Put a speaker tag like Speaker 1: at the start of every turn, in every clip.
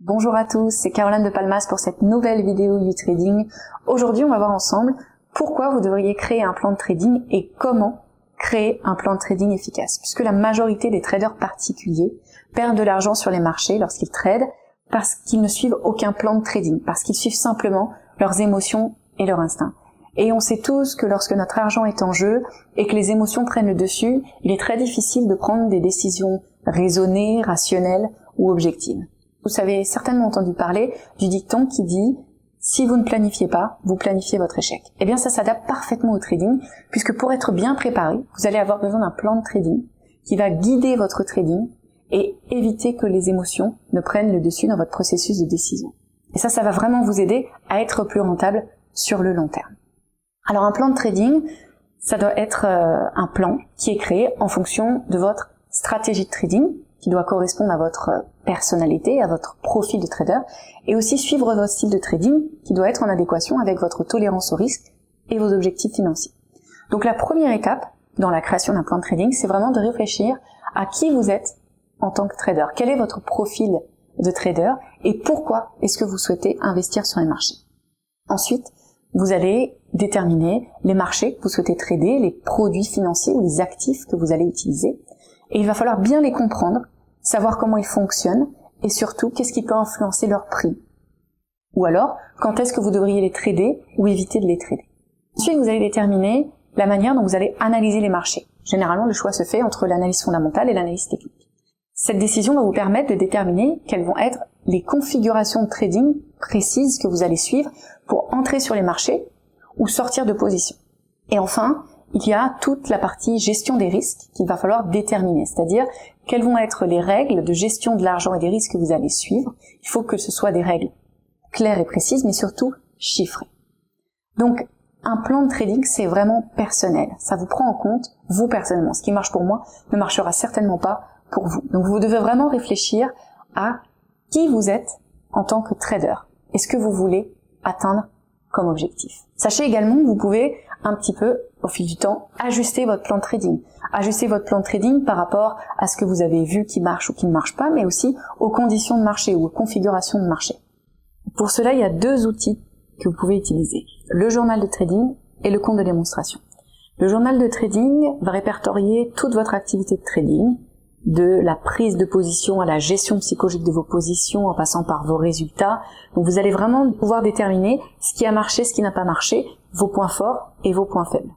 Speaker 1: Bonjour à tous, c'est Caroline de Palmas pour cette nouvelle vidéo YouTrading. Aujourd'hui, on va voir ensemble pourquoi vous devriez créer un plan de trading et comment créer un plan de trading efficace. Puisque la majorité des traders particuliers perdent de l'argent sur les marchés lorsqu'ils tradent parce qu'ils ne suivent aucun plan de trading, parce qu'ils suivent simplement leurs émotions et leurs instincts. Et on sait tous que lorsque notre argent est en jeu et que les émotions prennent le dessus, il est très difficile de prendre des décisions raisonnées, rationnelles ou objectives. Vous avez certainement entendu parler du dicton qui dit « Si vous ne planifiez pas, vous planifiez votre échec ». Eh bien ça s'adapte parfaitement au trading, puisque pour être bien préparé, vous allez avoir besoin d'un plan de trading qui va guider votre trading et éviter que les émotions ne prennent le dessus dans votre processus de décision. Et ça va vraiment vous aider à être plus rentable sur le long terme. Alors un plan de trading, ça doit être un plan qui est créé en fonction de votre stratégie de trading, qui doit correspondre à votre personnalité, à votre profil de trader, et aussi suivre votre style de trading qui doit être en adéquation avec votre tolérance au risque et vos objectifs financiers. Donc la première étape dans la création d'un plan de trading, c'est vraiment de réfléchir à qui vous êtes en tant que trader. Quel est votre profil de trader et pourquoi est-ce que vous souhaitez investir sur les marchés. Ensuite, vous allez déterminer les marchés que vous souhaitez trader, les produits financiers ou les actifs que vous allez utiliser. Et il va falloir bien les comprendre, savoir comment ils fonctionnent et surtout qu'est-ce qui peut influencer leur prix. Ou alors, quand est-ce que vous devriez les trader ou éviter de les trader. Ensuite, vous allez déterminer la manière dont vous allez analyser les marchés. Généralement, le choix se fait entre l'analyse fondamentale et l'analyse technique. Cette décision va vous permettre de déterminer quelles vont être les configurations de trading précises que vous allez suivre pour entrer sur les marchés ou sortir de position. Et enfin, il y a toute la partie gestion des risques qu'il va falloir déterminer, c'est-à-dire quelles vont être les règles de gestion de l'argent et des risques que vous allez suivre. Il faut que ce soit des règles claires et précises, mais surtout chiffrées. Donc, un plan de trading, c'est vraiment personnel. Ça vous prend en compte, vous personnellement. Ce qui marche pour moi ne marchera certainement pas pour vous. Donc, vous devez vraiment réfléchir à qui vous êtes en tant que trader et ce que vous voulez atteindre comme objectif. Sachez également que vous pouvez un petit peu, au fil du temps, ajuster votre plan de trading. Ajuster votre plan de trading par rapport à ce que vous avez vu qui marche ou qui ne marche pas, mais aussi aux conditions de marché ou aux configurations de marché. Pour cela, il y a deux outils que vous pouvez utiliser. Le journal de trading et le compte de démonstration. Le journal de trading va répertorier toute votre activité de trading, de la prise de position à la gestion psychologique de vos positions en passant par vos résultats. Donc vous allez vraiment pouvoir déterminer ce qui a marché, ce qui n'a pas marché, vos points forts et vos points faibles.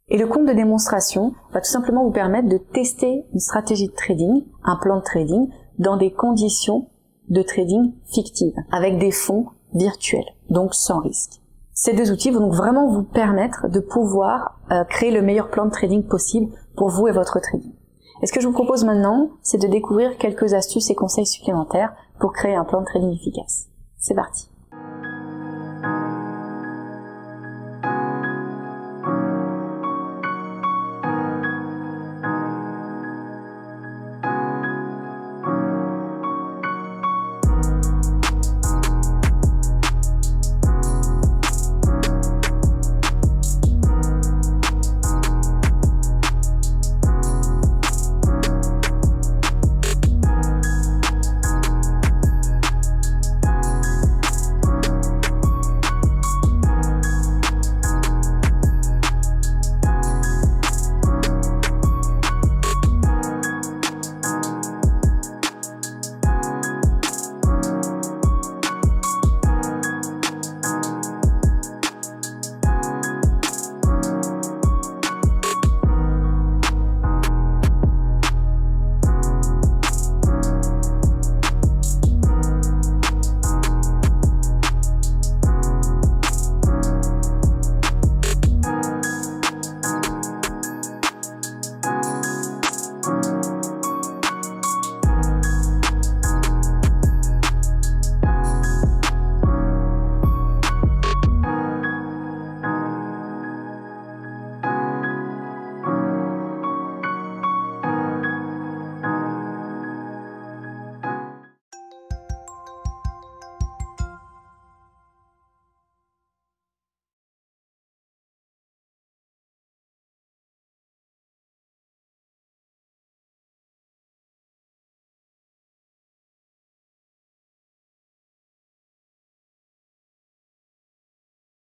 Speaker 1: Et le compte de démonstration va tout simplement vous permettre de tester une stratégie de trading, un plan de trading, dans des conditions de trading fictives, avec des fonds virtuels, donc sans risque. Ces deux outils vont donc vraiment vous permettre de pouvoir créer le meilleur plan de trading possible pour vous et votre trading. Et ce que je vous propose maintenant, c'est de découvrir quelques astuces et conseils supplémentaires pour créer un plan de trading efficace. C'est parti!